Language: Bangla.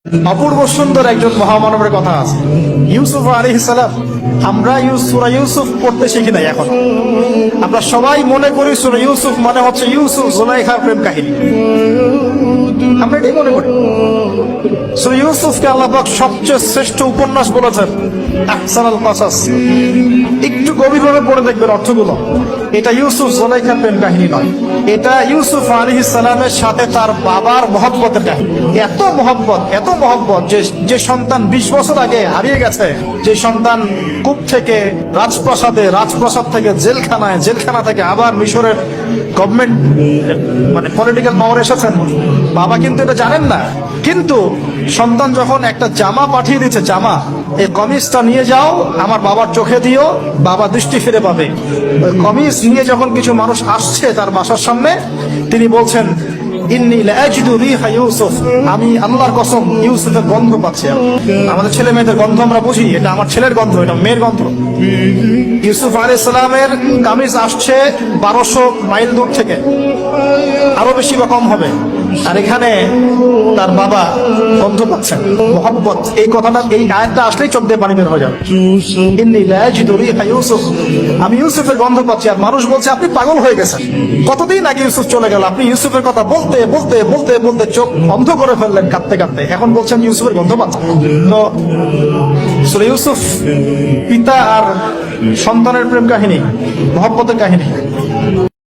অপূর্ব সুন্দর একজন মহামানবের কথা আছে, ইউসুফ আলাইহিস সালাম। আমরা সূরা ইউসুফ পড়তে শিখি নাই এখন। আমরা সবাই মনে করি সূরা ইউসুফ মানে হচ্ছে ইউসুফ জুলাইখার প্রেম কাহিনী, আমরা এটাই মনে করি। সূরা ইউসুফকে আল্লাহ পাক সবচেয়ে শ্রেষ্ঠ উপন্যাস বলেছেন, আহসানুল কাসাস। একটু গভীরভাবে পড়ে দেখবেন অর্থগুলো। এটা ইউসুফ জুলাইখার প্রেম কাহিনী নয়, এটা ইউসুফ আলাইহিস সালামের সাথে তার বাবার মহব্বতের কাহিনী। এত মহব্বত, এত মহব্বত যে সন্তান 20 বছর আগে হারিয়ে গেছে, যে সন্তান কূপ থেকে রাজপ্রাসাদে, রাজপ্রাসাদ থেকে জেলখানায়, জেলখানা থেকে আবার মিশরের গভর্নমেন্ট মানে পলিটিক্যাল পাওয়ার এসেছেন, বাবা কিন্তু এটা জানেন না। কিন্তু সন্তান যখন একটা জামা পাঠিয়ে দিচ্ছে, জামা, এই কমিজটা নিয়ে যাও, আমার বাবার চোখে দিও, বাবা দৃষ্টি ফিরে পাবে। ওই কমিজ নিয়ে যখন কিছু মানুষ আসছে তার বাসার সামনে, তিনি বলছেন, ইন্নী লাআজিদু রিহা ইউসুফ, আমি আল্লাহর কসম ইউসুফের গন্ধ পাচ্ছি। আমাদের ছেলে মেয়েদের গন্ধ আমরা বুঝি, এটা আমার ছেলের গন্ধ, এটা মেয়ের গন্ধ। ইউসুফ আলাইহিস সালামের কামিজ আসছে 1200 মাইল দূর থেকে, আরো বেশি বা কম হবে, আর এখানে তার বাবা গন্ধ পাচ্ছেন, মহব্বত। এই কথাটা, এই আয়াতটা আসলেই চোখ দিয়ে পানি বের হয়ে যাবে। ইন্নী লাআজিদু রিহা ইউসুফ, আমি ইউসুফের গন্ধ পাচ্ছি। আর মানুষ বলছে, আপনি পাগল হয়ে গেছেন, কতদিন আগে ইউসুফ চলে গেল, আপনি ইউসুফের কথা বলতে বলতে বলতে বলতে চোখ বন্ধ করে ফেললেন কাঁদতে কাঁদতে, এখন বলছেন ইউসুফের গন্ধ পাচ্ছেন। তো সূরা ইউসুফ পিতা আর সন্তানের প্রেম কাহিনী, মহব্বতের কাহিনী।